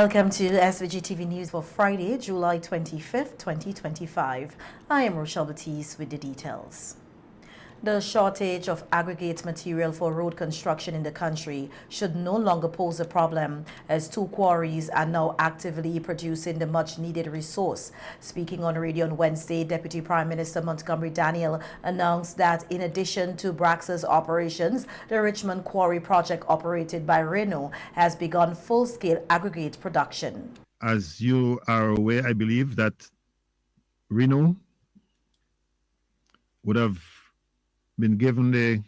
Welcome to SVG-TV News for Friday, July 25th, 2025. I am Rochelle Batiste with the details. The shortage of aggregate material for road construction in the country should no longer pose a problem, as two quarries are now actively producing the much-needed resource. Speaking on radio on Wednesday, Deputy Prime Minister Montgomery Daniel announced that in addition to Braxa's operations, the Richmond Quarry project operated by Reno has begun full-scale aggregate production. As you are aware, I believe that Reno would have been given the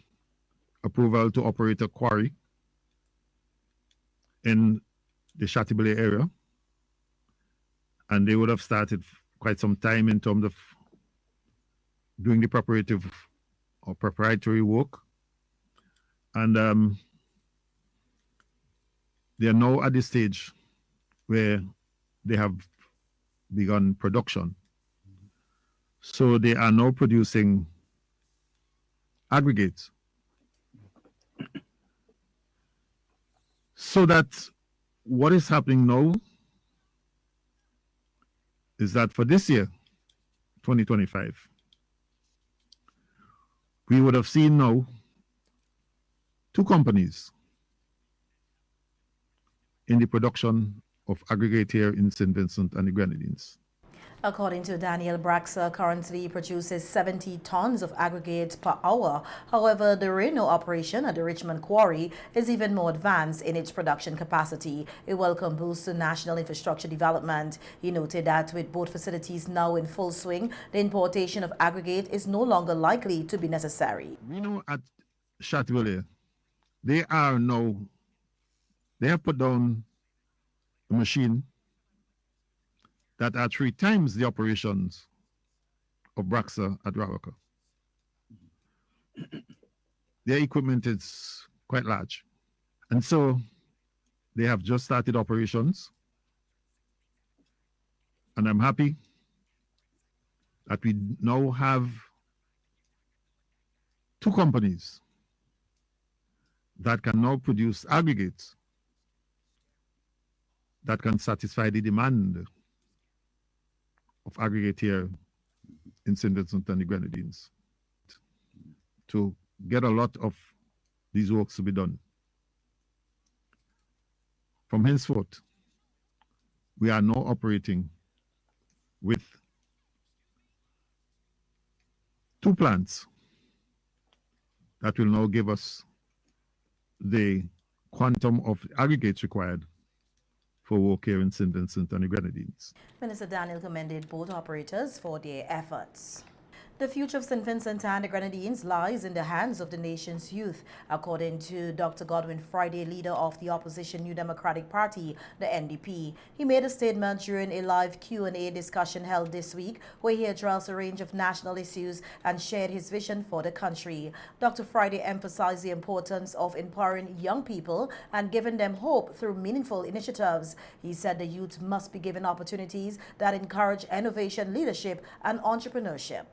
approval to operate a quarry in the Chateaubriand area, and they would have started quite some time in terms of doing the preparative or preparatory work, and they are now at the stage where they have begun production. So they are now producing aggregates. So that what is happening now is that for this year, 2025, we would have seen now two companies in the production of aggregate here in St. Vincent and the Grenadines. According to Daniel, Braxa currently produces 70 tons of aggregate per hour. However, the Reno operation at the Richmond Quarry is even more advanced in its production capacity, a welcome boost to national infrastructure development. He noted that with both facilities now in full swing, the importation of aggregate is no longer likely to be necessary. Reno at Chateaubriand, they have put down a machine that are 3 times the operations of Braxa at Rawaka. Their equipment is quite large. And so they have just started operations. And I'm happy that we now have 2 companies that can now produce aggregates that can satisfy the demand of aggregate here in St. Vincent and the Grenadines to get a lot of these works to be done. From henceforth, we are now operating with 2 plants that will now give us the quantum of aggregates required for work here in St. Vincent and the Grenadines. Minister Daniel commended both operators for their efforts. The future of St. Vincent and the Grenadines lies in the hands of the nation's youth, according to Dr. Godwin Friday, leader of the opposition New Democratic Party, the NDP. He made a statement during a live Q&A discussion held this week, where he addressed a range of national issues and shared his vision for the country. Dr. Friday emphasized the importance of empowering young people and giving them hope through meaningful initiatives. He said the youth must be given opportunities that encourage innovation, leadership, and entrepreneurship.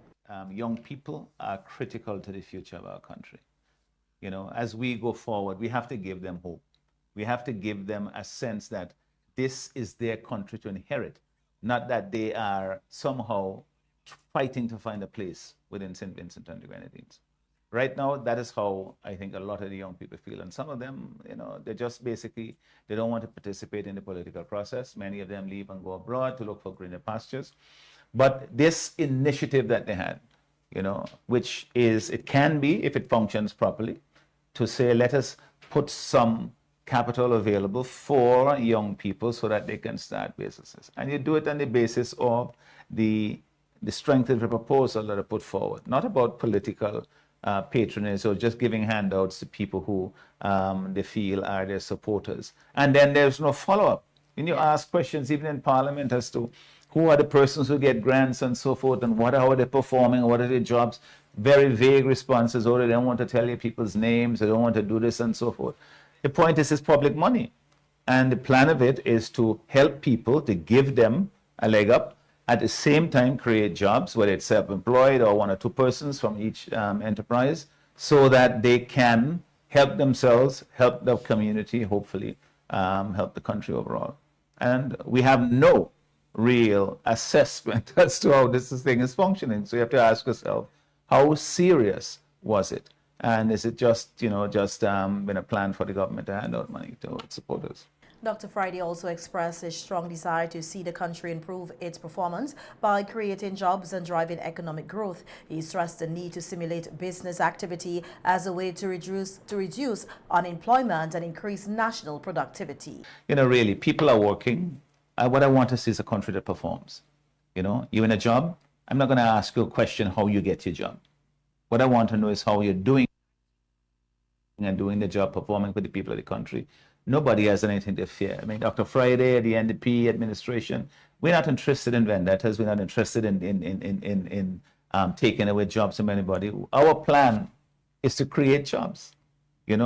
Young people are critical to the future of our country. You know, as we go forward, we have to give them hope. We have to give them a sense that this is their country to inherit, not that they are somehow fighting to find a place within St. Vincent and the Grenadines. Right now, that is how I think a lot of the young people feel. And some of them, you know, they just basically, they don't want to participate in the political process. Many of them leave and go abroad to look for greener pastures. But this initiative that they had, you know, which is, it can be, if it functions properly, to say, let us put some capital available for young people so that they can start businesses. And you do it on the basis of the strength of the proposal that are put forward, not about political patronage or just giving handouts to people who they feel are their supporters. And then there's no follow-up. When you ask questions, even in Parliament, as to who are the persons who get grants and so forth, and how are they performing, what are their jobs, very vague responses, or they don't want to tell you people's names, they don't want to do this and so forth. The point is, it's public money. And the plan of it is to help people, to give them a leg up, at the same time create jobs, whether it's self-employed or 1 or 2 persons from each enterprise, so that they can help themselves, help the community, hopefully help the country overall. And we have no real assessment as to how this thing is functioning. So you have to ask yourself, how serious was it? And is it just, been a plan for the government to hand out money to its supporters? Dr. Friday also expressed a strong desire to see the country improve its performance by creating jobs and driving economic growth. He stressed the need to stimulate business activity as a way to reduce unemployment and increase national productivity. Really, people are working. What I want to see is a country that performs. You're in a job. I'm not going to ask you a question how you get your job. What I want to know is how you're doing and doing the job, performing for the people of the country. Nobody has anything to fear. I mean, Dr. Friday, the NDP administration, we're not interested in vendettas. We're not interested in taking away jobs from anybody. Our plan is to create jobs.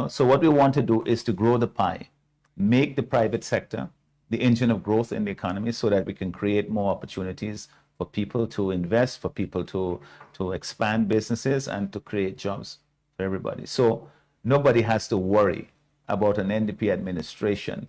So what we want to do is to grow the pie, make the private sector the engine of growth in the economy so that we can create more opportunities for people to invest, for people to expand businesses and to create jobs for everybody. So nobody has to worry about an NDP administration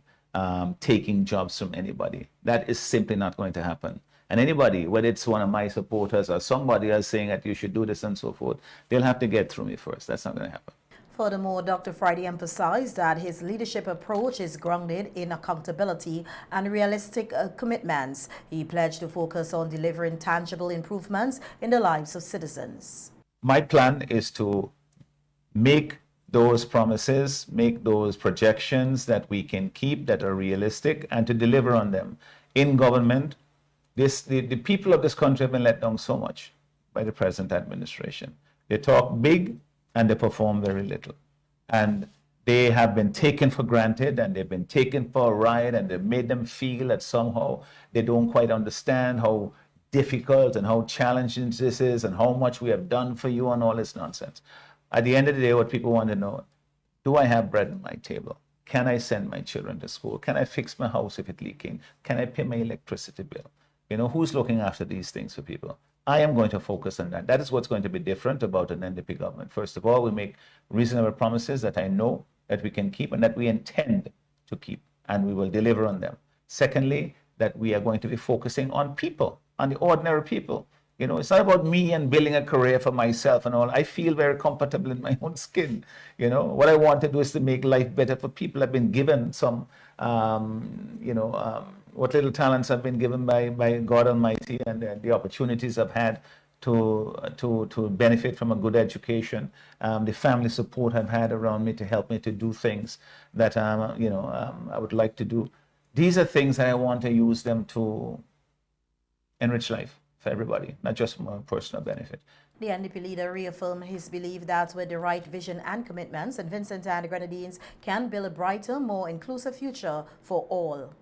taking jobs from anybody. That is simply not going to happen. And anybody, whether it's one of my supporters or somebody else saying that you should do this and so forth, they'll have to get through me first. That's not going to happen. Furthermore, Dr. Friday emphasized that his leadership approach is grounded in accountability and realistic commitments. He pledged to focus on delivering tangible improvements in the lives of citizens. My plan is to make those promises, make those projections that we can keep that are realistic and to deliver on them. In government, the people of this country have been let down so much by the present administration. They talk big and they perform very little. And they have been taken for granted and they've been taken for a ride and they've made them feel that somehow they don't quite understand how difficult and how challenging this is and how much we have done for you and all this nonsense. At the end of the day, what people want to know, do I have bread on my table? Can I send my children to school? Can I fix my house if it's leaking? Can I pay my electricity bill? Who's looking after these things for people? I am going to focus on that. That is what's going to be different about an NDP government. First of all, we make reasonable promises that I know that we can keep and that we intend to keep, and we will deliver on them. Secondly, that we are going to be focusing on people, on the ordinary people. It's not about me and building a career for myself and all. I feel very comfortable in my own skin. What I want to do is to make life better for people. I've been given some, what little talents I've been given by God Almighty and the opportunities I've had to benefit from a good education, the family support I've had around me to help me to do things that, I would like to do. These are things that I want to use them to enrich life for everybody, not just for my personal benefit. The NDP leader reaffirmed his belief that with the right vision and commitments, St. Vincent and the Grenadines can build a brighter, more inclusive future for all.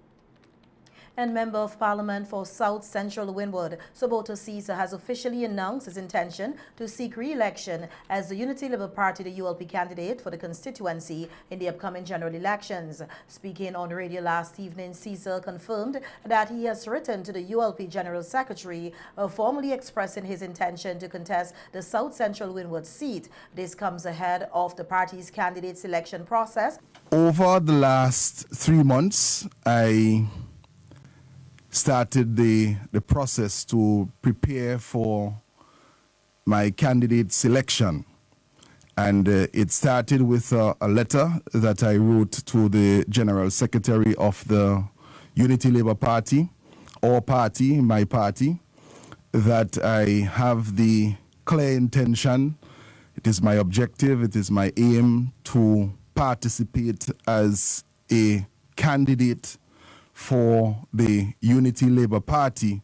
And Member of Parliament for South Central Windward, Soboto Caesar, has officially announced his intention to seek re-election as the Unity Labour Party, the ULP candidate for the constituency in the upcoming general elections. Speaking on the radio last evening, Caesar confirmed that he has written to the ULP General Secretary, formally expressing his intention to contest the South Central Windward seat. This comes ahead of the party's candidate selection process. Over the last 3 months, I started the process to prepare for my candidate selection. And it started with a letter that I wrote to the General Secretary of the Unity Labour Party, our party, my party, that I have the clear intention, it is my objective, it is my aim to participate as a candidate for the Unity Labour Party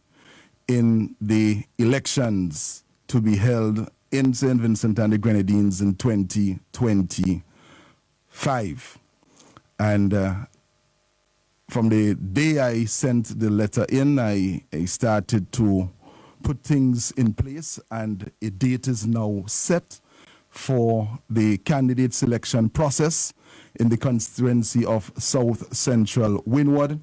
in the elections to be held in St. Vincent and the Grenadines in 2025. And from the day I sent the letter in, I started to put things in place, and a date is now set for the candidate selection process in the constituency of South Central Windward,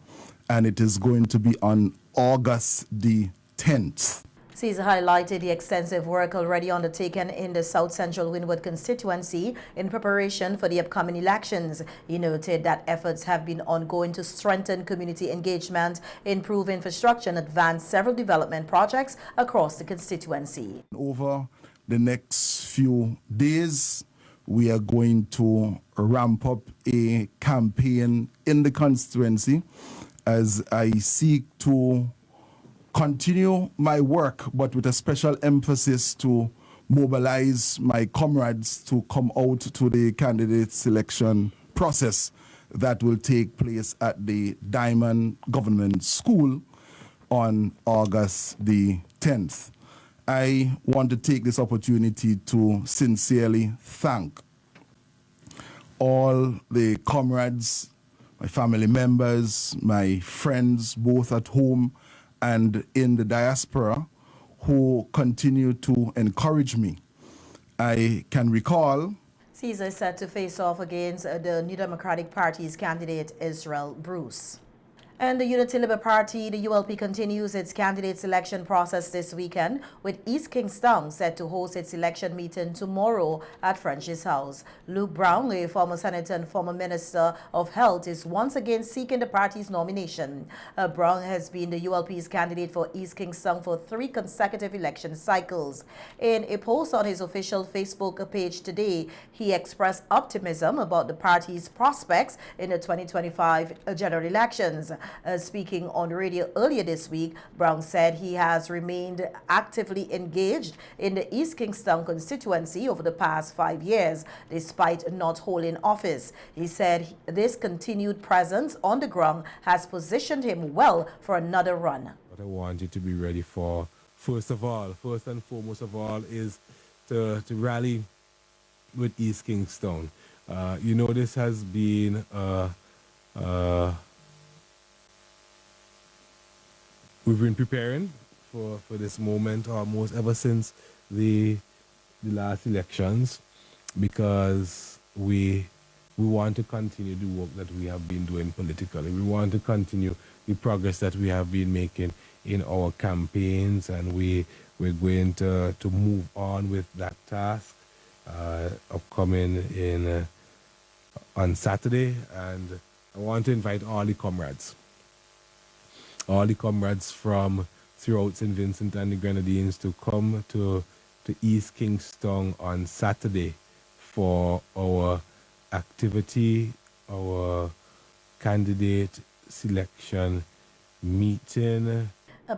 and it is going to be on August the 10th. Caesar highlighted the extensive work already undertaken in the South Central Windward constituency in preparation for the upcoming elections. He noted that efforts have been ongoing to strengthen community engagement, improve infrastructure, and advance several development projects across the constituency. Over the next few days, we are going to ramp up a campaign in the constituency as I seek to continue my work, but with a special emphasis to mobilize my comrades to come out to the candidate selection process that will take place at the Diamond Government School on August the 10th. I want to take this opportunity to sincerely thank all the comrades, my family members, my friends, both at home and in the diaspora, who continue to encourage me. I can recall Caesar is set to face off against the New Democratic Party's candidate Israel Bruce. And the Unity Labour Party, the ULP, continues its candidate selection process this weekend, with East Kingstown set to host its election meeting tomorrow at French's House. Luke Brown, a former senator and former minister of health, is once again seeking the party's nomination. Brown has been the ULP's candidate for East Kingstown for 3 consecutive election cycles. In a post on his official Facebook page today, he expressed optimism about the party's prospects in the 2025 general elections. Speaking on radio earlier this week, Brown said he has remained actively engaged in the East Kingstown constituency over the past 5 years, despite not holding office. He said this continued presence on the ground has positioned him well for another run. What I want you to be ready for, first and foremost of all, is to rally with East Kingstown. This has been we've been preparing for this moment almost ever since the last elections, because we want to continue the work that we have been doing politically. We want to continue the progress that we have been making in our campaigns, and we're going to move on with that task upcoming on Saturday. And I want to invite all the comrades from throughout St. Vincent and the Grenadines to come to East Kingstown on Saturday for our activity, our candidate selection meeting.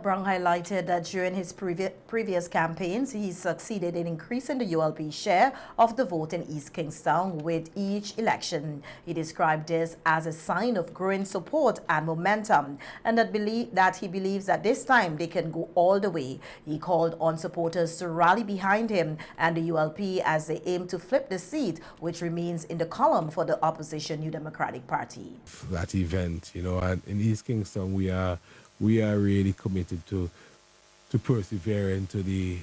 Brown highlighted that during his previous campaigns, he succeeded in increasing the ULP share of the vote in East Kingstown with each election. He described this as a sign of growing support and momentum, and that he believes that this time they can go all the way. He called on supporters to rally behind him and the ULP as they aim to flip the seat, which remains in the column for the opposition New Democratic Party. That event, and in East Kingstown we are really committed to persevering to the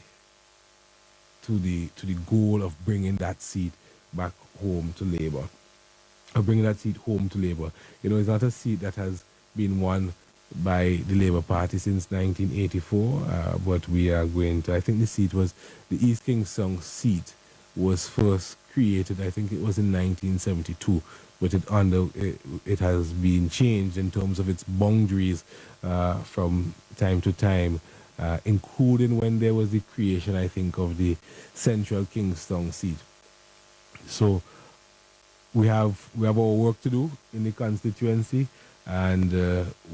goal of bringing that seat back home to Labour. It's not a seat that has been won by the Labour Party since 1984, but we are going to. I think the East Kingstown seat was first created, I think it was in 1972. But it has been changed in terms of its boundaries from time to time, including when there was the creation, I think, of the Central Kingstown seat. So we have our work to do in the constituency, and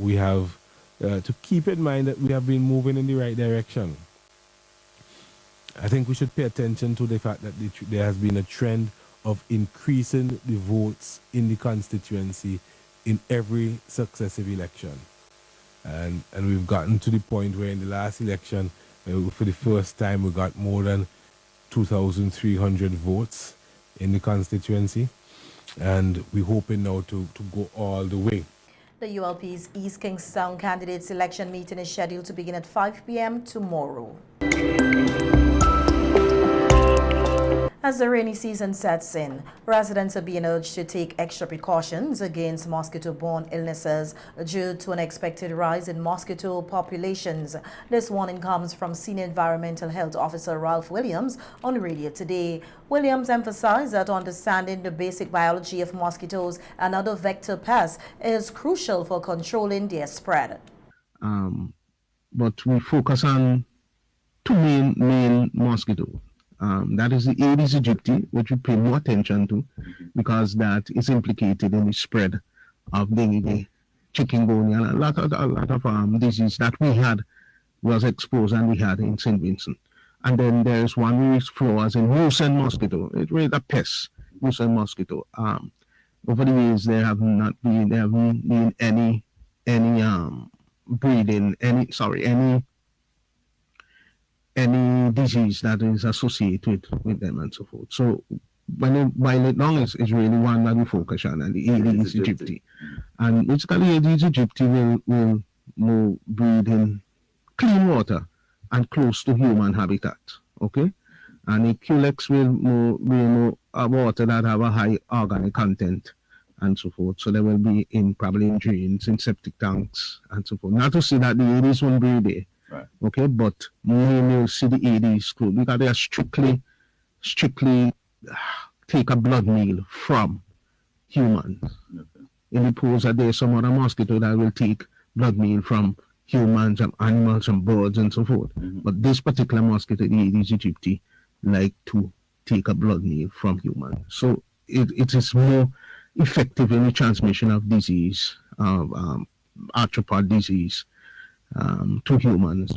we have to keep in mind that we have been moving in the right direction. I think we should pay attention to the fact that there has been a trend of increasing the votes in the constituency in every successive election. And we've gotten to the point where in the last election, for the first time, we got more than 2,300 votes in the constituency. And we're hoping now to go all the way. The ULP's East Kingstown candidate selection meeting is scheduled to begin at 5 p.m. tomorrow. As the rainy season sets in, residents are being urged to take extra precautions against mosquito-borne illnesses due to an expected rise in mosquito populations. This warning comes from Senior Environmental Health Officer Ralph Williams on radio today. Williams emphasized that understanding the basic biology of mosquitoes and other vector pests is crucial for controlling their spread. But we focus on two main mosquitoes. That is the Aedes aegypti, which we pay more attention to because that is implicated in the spread of dengue, chikungunya, and a lot of disease that we had was exposed and we had in St. Vincent. And then there's one which flows in mucin mosquito. It's really a pest, mucin mosquito. Over the years, there haven't been any breeding, any disease that is associated with them and so forth. So while it long is really one that we focus on, and the Aedes aegypti. And basically Aedes aegypti will breed in clean water and close to human habitat, okay? And the Culex will more water that have a high organic content and so forth. So they will be probably in drains, in septic tanks and so forth. Not to say that the Aedes won't breed there. Right. Okay, but you'll see the Aedes group because they are strictly take a blood meal from humans. Okay. In the pose that there's some other mosquito that will take blood meal from humans and animals and birds and so forth. Mm-hmm. But this particular mosquito, the Aedes aegypti, like to take a blood meal from humans. So it is more effective in the transmission of disease, arthropod disease, to humans,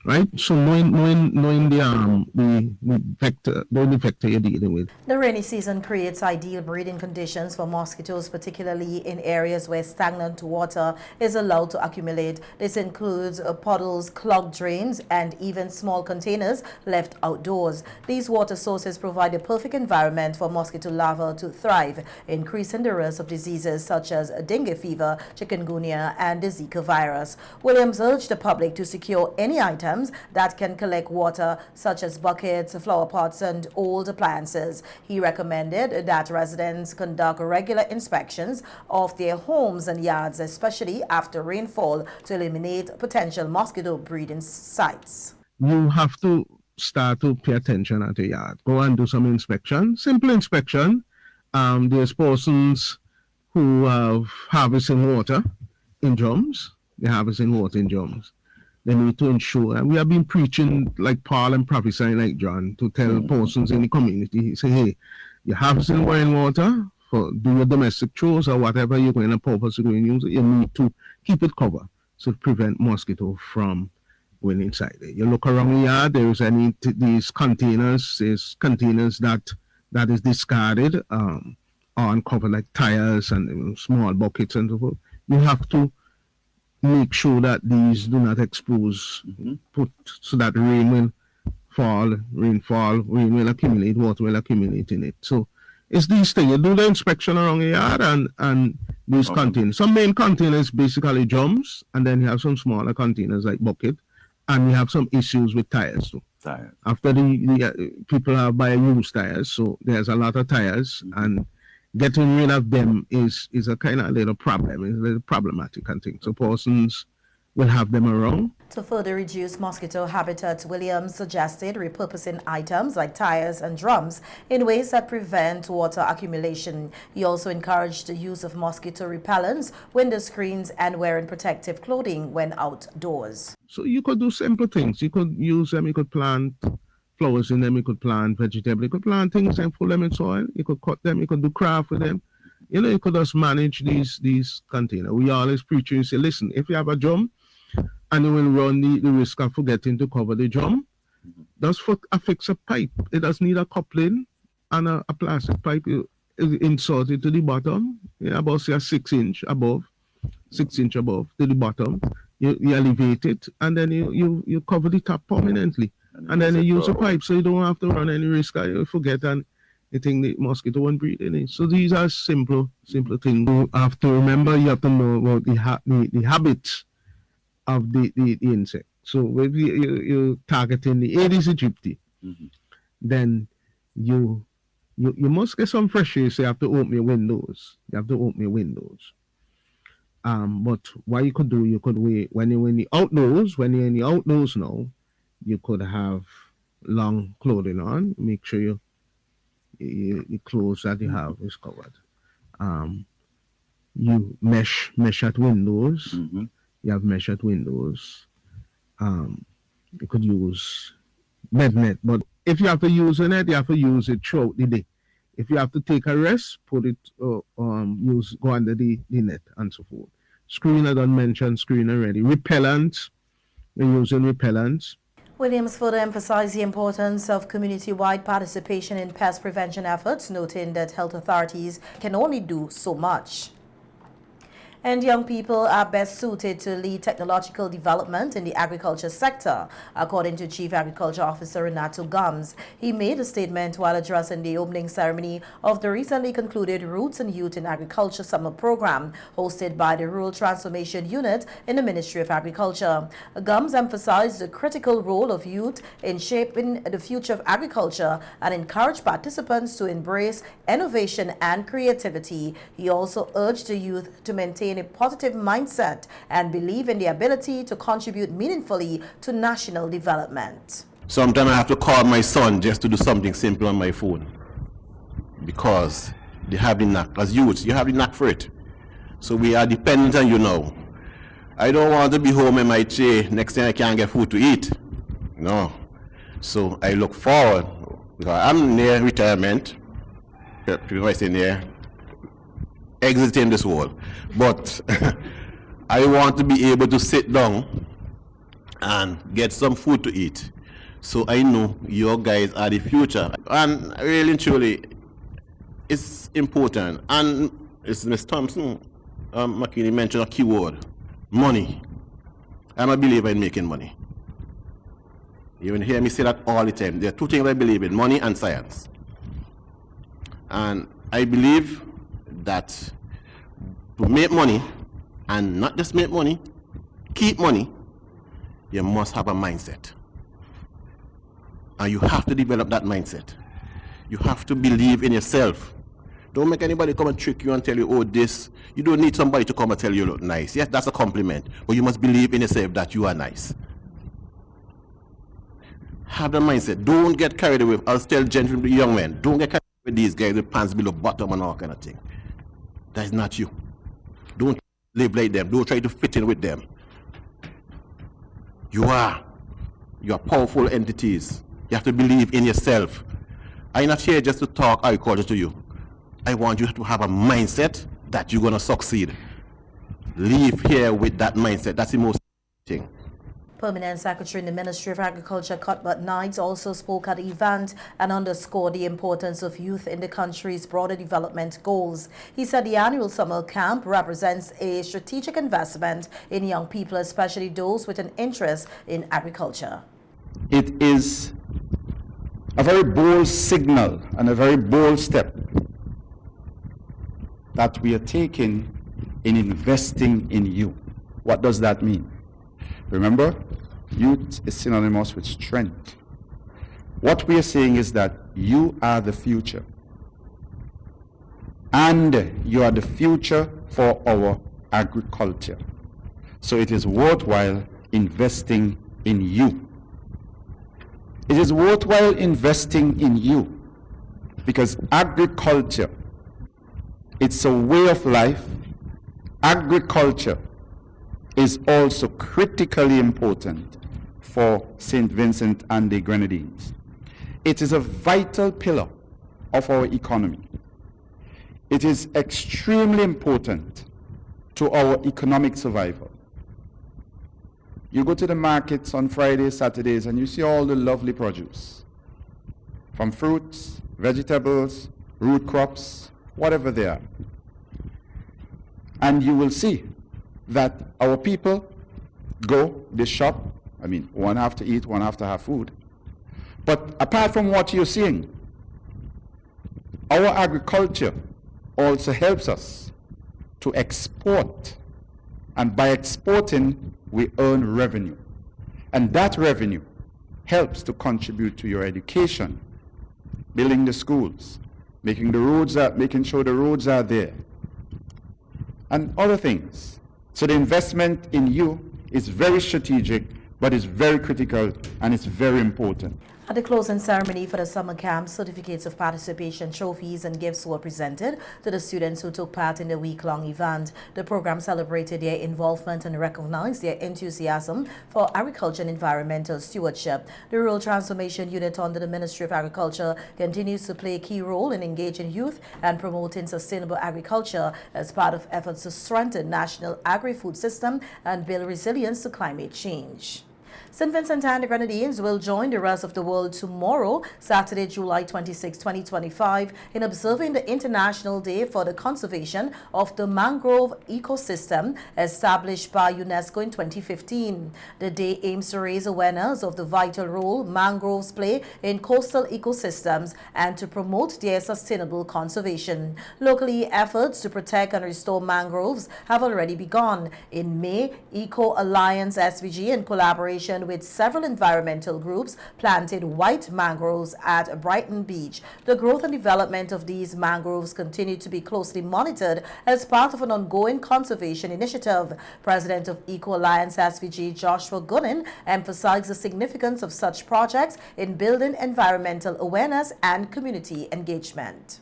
right? So knowing the vector you're dealing with. The rainy season creates ideal breeding conditions for mosquitoes, particularly in areas where stagnant water is allowed to accumulate. This includes puddles, clogged drains, and even small containers left outdoors. These water sources provide a perfect environment for mosquito larvae to thrive, increasing the risk of diseases such as dengue fever, chikungunya, and the Zika virus. Williams urged the public to secure any items that can collect water, such as buckets, flower pots, and old appliances. He recommended that residents conduct regular inspections of their homes and yards, especially after rainfall, to eliminate potential mosquito breeding sites. You have to start to pay attention at your yard. Go and do some inspection, simple inspection. There's persons who have harvesting water in drums. They're harvesting water in drums. They need to ensure, and we have been preaching like Paul and prophesying like John to tell persons in the community, say, hey, you're harvesting rainwater for do your domestic chores or whatever you're going to purpose you're going to use it, you need to keep it covered to prevent mosquito from going inside there. You look around the yard, there's these containers, there's containers that is discarded on cover like tires and small buckets and so forth. You have to make sure that these do not expose, so that rain will accumulate, water will accumulate in it. So it's these things. You do the inspection around the yard and these containers. Some main containers basically drums, and then you have some smaller containers like bucket, and we have some issues with tires too. After the people have buy used tires, so there's a lot of tires, and getting rid of them is a kind of little problem. It's a little problematic, I think. So persons will have them around. To further reduce mosquito habitats, Williams suggested repurposing items like tires and drums in ways that prevent water accumulation. He also encouraged the use of mosquito repellents, window screens, and wearing protective clothing when outdoors. So you could do simple things. You could use them, you could plant flowers in them, you could plant vegetables, you could plant things and put them in soil, you could cut them, you could do craft with them. You know, you could just manage these containers. We always preach and say, listen, if you have a drum and you will run the risk of forgetting to cover the drum, just affix a pipe. It does need a coupling and a plastic pipe. You insert it to the bottom, about say 6 inch above to the bottom. You elevate it, and then you cover the top permanently. And then you use a pipe, so you don't have to run any risk. You forget and you think the mosquito won't breed in it. So these are simple things. You have to remember, you have to know about the habits of the insect. So if you targeting the Aedes aegypti, then you You must get some fresh air, so you have to open your windows. You have to open your windows. But what you could do, you could wait when you're in the outdoors. When you're in the outdoors now, you could have long clothing on. Make sure your clothes that you have is covered. You mesh at windows. Mm-hmm. You have mesh at windows. You could use net, but if you have to use a net, you have to use it throughout the day. If you have to take a rest, put it go under the net and so forth. Screen, I don't mention screen already. Repellents, we're using repellents. Williams further emphasized the importance of community-wide participation in pest prevention efforts, noting that health authorities can only do so much. And young people are best suited to lead technological development in the agriculture sector, according to Chief Agriculture Officer Renato Gums. He made a statement while addressing the opening ceremony of the recently concluded Roots and Youth in Agriculture Summer Program, hosted by the Rural Transformation Unit in the Ministry of Agriculture. Gums emphasized the critical role of youth in shaping the future of agriculture and encouraged participants to embrace innovation and creativity. He also urged the youth to maintain a positive mindset and believe in the ability to contribute meaningfully to national development. Sometimes I have to call my son just to do something simple on my phone because they have the knack. As youths, you have the knack for it. So we are dependent on you now. I don't want to be home and might say next time I can't get food to eat. No. So I look forward because I'm near retirement. I say near exiting this world, but I want to be able to sit down and get some food to eat. So I know your guys are the future, and really and truly, it's important. And it's Ms. Thompson, McKinney mentioned a key word: money. I'm a believer in making money. You will hear me say that all the time. There are two things I believe in: money and science. And I believe that to make money, and not just make money, keep money, you must have a mindset. And you have to develop that mindset. You have to believe in yourself. Don't make anybody come and trick you and tell you, oh, this. You don't need somebody to come and tell you look nice. Yes, that's a compliment. But you must believe in yourself that you are nice. Have the mindset. Don't get carried away. I'll tell gentlemen, young men, don't get carried away with these guys with pants below bottom and all kind of thing. That is not you. Don't live like them. Don't try to fit in with them. You are powerful entities. You have to believe in yourself. I'm not here just to talk agriculture to you. I want you to have a mindset that you're going to succeed. Leave here with that mindset. That's the most thing. Permanent Secretary in the Ministry of Agriculture, Cuthbert Knights, also spoke at the event and underscored the importance of youth in the country's broader development goals. He said the annual summer camp represents a strategic investment in young people, especially those with an interest in agriculture. It is a very bold signal and a very bold step that we are taking in investing in you. What does that mean? Remember, youth is synonymous with strength. What we are saying is that you are the future. And you are the future for our agriculture. So it is worthwhile investing in you. It is worthwhile investing in you because agriculture, it's a way of life. Agriculture is also critically important for St. Vincent and the Grenadines. It is a vital pillar of our economy. It is extremely important to our economic survival. You go to the markets on Fridays, Saturdays, and you see all the lovely produce, from fruits, vegetables, root crops, whatever they are. And you will see that our people go, they shop. I mean, one have to eat, one have to have food. But apart from what you're seeing, our agriculture also helps us to export. And by exporting, we earn revenue. And that revenue helps to contribute to your education, building the schools, making sure the roads are there, and other things. So the investment in you is very strategic, but it's very critical and it's very important. At the closing ceremony for the summer camp, certificates of participation, trophies and gifts were presented to the students who took part in the week-long event. The program celebrated their involvement and recognized their enthusiasm for agriculture and environmental stewardship. The Rural Transformation Unit under the Ministry of Agriculture continues to play a key role in engaging youth and promoting sustainable agriculture as part of efforts to strengthen national agri-food system and build resilience to climate change. St. Vincent and the Grenadines will join the rest of the world tomorrow, Saturday, July 26, 2025, in observing the International Day for the Conservation of the Mangrove Ecosystem established by UNESCO in 2015. The day aims to raise awareness of the vital role mangroves play in coastal ecosystems and to promote their sustainable conservation. Locally, efforts to protect and restore mangroves have already begun. In May, Eco Alliance SVG, in collaboration with several environmental groups, planted white mangroves at Brighton Beach. The growth and development of these mangroves continue to be closely monitored as part of an ongoing conservation initiative. President of Eco Alliance SVG, Joshua Gooden, emphasized the significance of such projects in building environmental awareness and community engagement.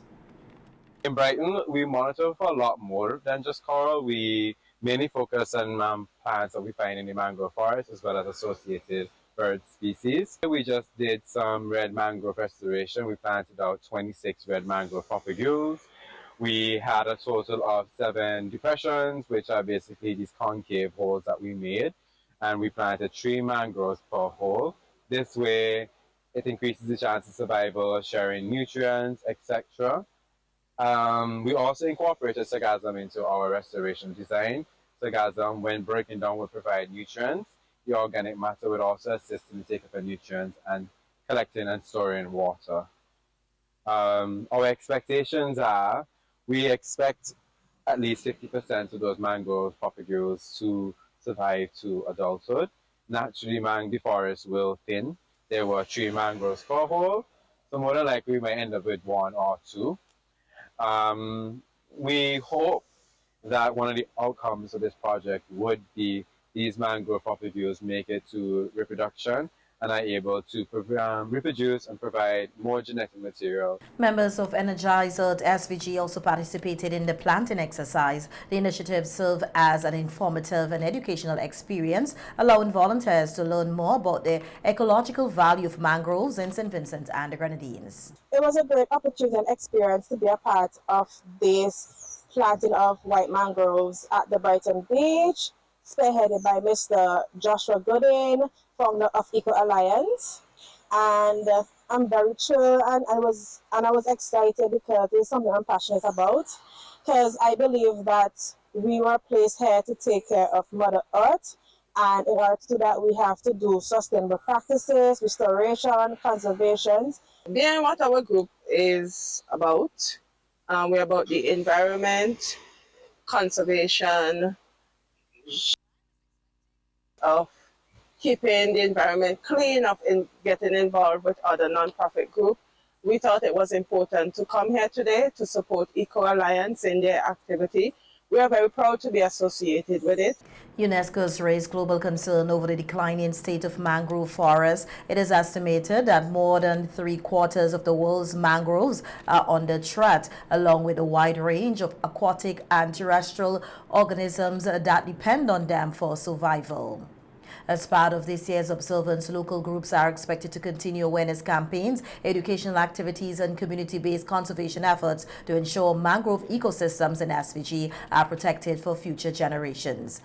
In Brighton, we monitor for a lot more than just coral. We mainly focus on plants that we find in the mangrove forest as well as associated bird species. We just did some red mangrove restoration. We planted out 26 red mangrove propagules. We had a total of 7 depressions, which are basically these concave holes that we made. And we planted 3 mangroves per hole. This way, it increases the chance of survival, sharing nutrients, etc. We also incorporated sargassum into our restoration design. Sargassum, when breaking down, will provide nutrients. The organic matter would also assist in the take-up of nutrients and collecting and storing water. Our expectations are, we expect at least 50% of those mangrove propagules to survive to adulthood. Naturally, the forest will thin. There were 3 mangroves per hole, so more than likely we might end up with 1 or 2. We hope that one of the outcomes of this project would be these mangrove propagules make it to reproduction and are able to reproduce and provide more genetic material. Members of Energize Earth SVG also participated in the planting exercise. The initiative served as an informative and educational experience, allowing volunteers to learn more about the ecological value of mangroves in St. Vincent and the Grenadines. It was a great opportunity and experience to be a part of this planting of white mangroves at the Brighton Beach, spearheaded by Mr. Joshua Gooden, founder of Eco Alliance. And I'm very thrilled and I was excited because it's something I'm passionate about, because I believe that we were placed here to take care of Mother Earth, and in order to do that we have to do sustainable practices, restoration, conservation. Being what our group is about, we're about the environment, conservation, of keeping the environment clean, of getting involved with other non-profit groups. We thought it was important to come here today to support Eco Alliance in their activity. We are very proud to be associated with it. UNESCO has raised global concern over the declining state of mangrove forests. It is estimated that more than 3/4 of the world's mangroves are under threat, along with a wide range of aquatic and terrestrial organisms that depend on them for survival. As part of this year's observance, local groups are expected to continue awareness campaigns, educational activities, and community-based conservation efforts to ensure mangrove ecosystems in SVG are protected for future generations.